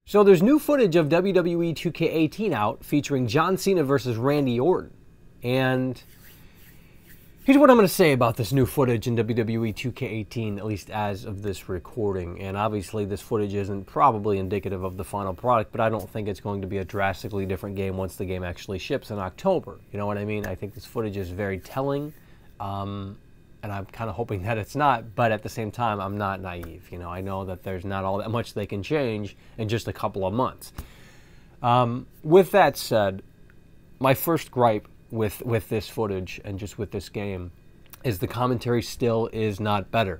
So there's new footage of WWE 2K18 out featuring John Cena versus Randy Orton. And here's what I'm going to say about this new footage in WWE 2K18, at least as of this recording. And obviously this footage isn't probably indicative of the final product, but I don't think it's going to be a drastically different game once the game actually ships in October. You know what I mean? I think this footage is very telling. And I'm kind of hoping that it's not, but at the same time, I'm not naive. You know, I know that there's not all that much they can change in just a couple of months. With that said, my first gripe with this footage and just with this game is the commentary still is not better.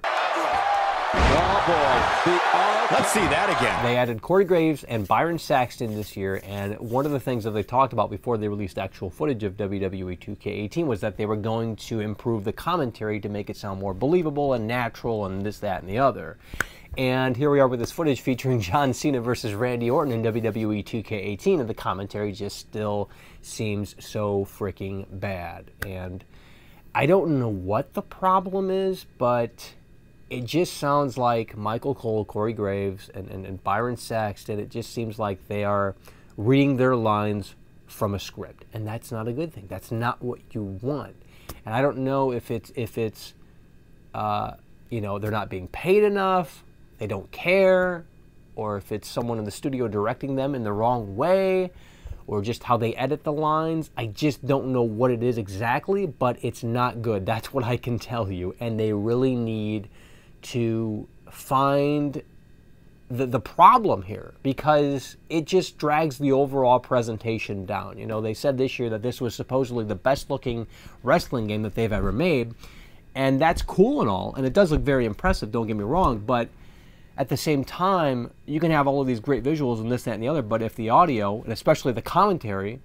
Oh boy, let's see that again. They added Corey Graves and Byron Saxton this year, and one of the things that they talked about before they released actual footage of WWE 2K18 was that they were going to improve the commentary to make it sound more believable and natural and this, that, and the other. And here we are with this footage featuring John Cena versus Randy Orton in WWE 2K18, and the commentary just still seems so freaking bad. And I don't know what the problem is, but it just sounds like Michael Cole, Corey Graves, and Byron Saxton. It just seems like they are reading their lines from a script, and that's not a good thing. That's not what you want. And I don't know if it's you know, they're not being paid enough, they don't care, or if it's someone in the studio directing them in the wrong way, or just how they edit the lines. I just don't know what it is exactly, but it's not good. That's what I can tell you. And they really need to find the problem here, because it just drags the overall presentation down. You know, they said this year that this was supposedly the best looking wrestling game that they've ever made, and that's cool and all, and it does look very impressive, don't get me wrong, but at the same time, you can have all of these great visuals and this, that, and the other, but if the audio, and especially the commentary,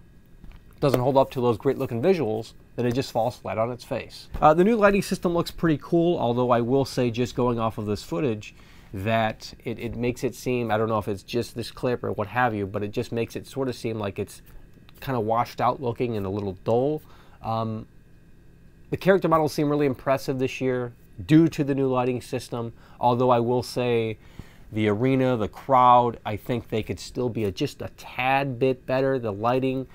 doesn't hold up to those great looking visuals, then it just falls flat on its face. The new lighting system looks pretty cool, although I will say, just going off of this footage, that it makes it seem, I don't know if it's just this clip or what have you, but it just makes it sort of seem like it's kind of washed out looking and a little dull. The character models seem really impressive this year due to the new lighting system, although I will say the arena, the crowd, I think they could still be just a tad bit better. The lighting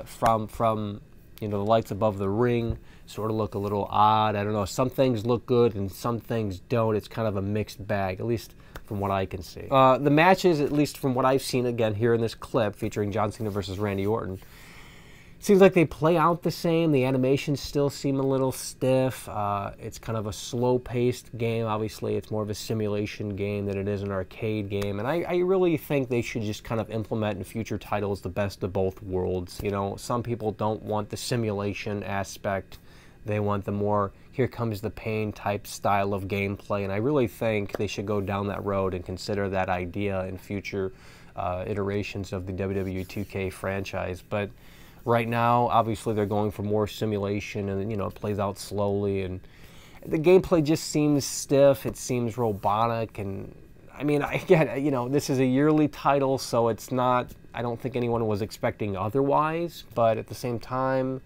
from you know, the lights above the ring sort of look a little odd. I don't know, some things look good and some things don't. It's kind of a mixed bag, at least from what I can see. The matches, at least from what I've seen, again, here in this clip featuring John Cena versus Randy Orton, seems like they play out the same. The animations still seem a little stiff. It's kind of a slow-paced game. Obviously, it's more of a simulation game than it is an arcade game. And I really think they should just kind of implement in future titles the best of both worlds. You know, some people don't want the simulation aspect. They want the more here comes the pain type style of gameplay. And I really think they should go down that road and consider that idea in future iterations of the WWE 2K franchise. But right now, obviously, they're going for more simulation, and you know, it plays out slowly, and the gameplay just seems stiff. It seems robotic, and I mean, again, you know, this is a yearly title, so it's not. I don't think anyone was expecting otherwise, but at the same time,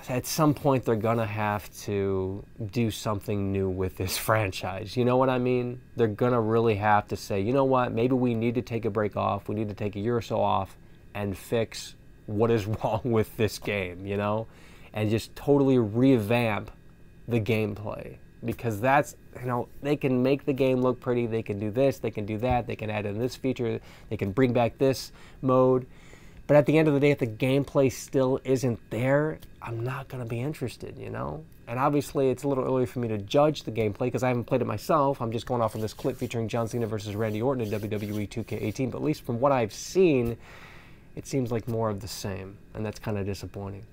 at some point, they're gonna have to do something new with this franchise. You know what I mean? They're gonna really have to say, you know what? Maybe we need to take a break off. We need to take a year or so off and fix what is wrong with this game, you know, and just totally revamp the gameplay, because that's, you know, they can make the game look pretty, they can do this, they can do that, they can add in this feature, they can bring back this mode, but at the end of the day, if the gameplay still isn't there, I'm not going to be interested, you know. And obviously, it's a little early for me to judge the gameplay because I haven't played it myself. I'm just going off of this clip featuring John Cena versus Randy Orton in WWE 2K18, but at least from what I've seen, it seems like more of the same, and that's kind of disappointing.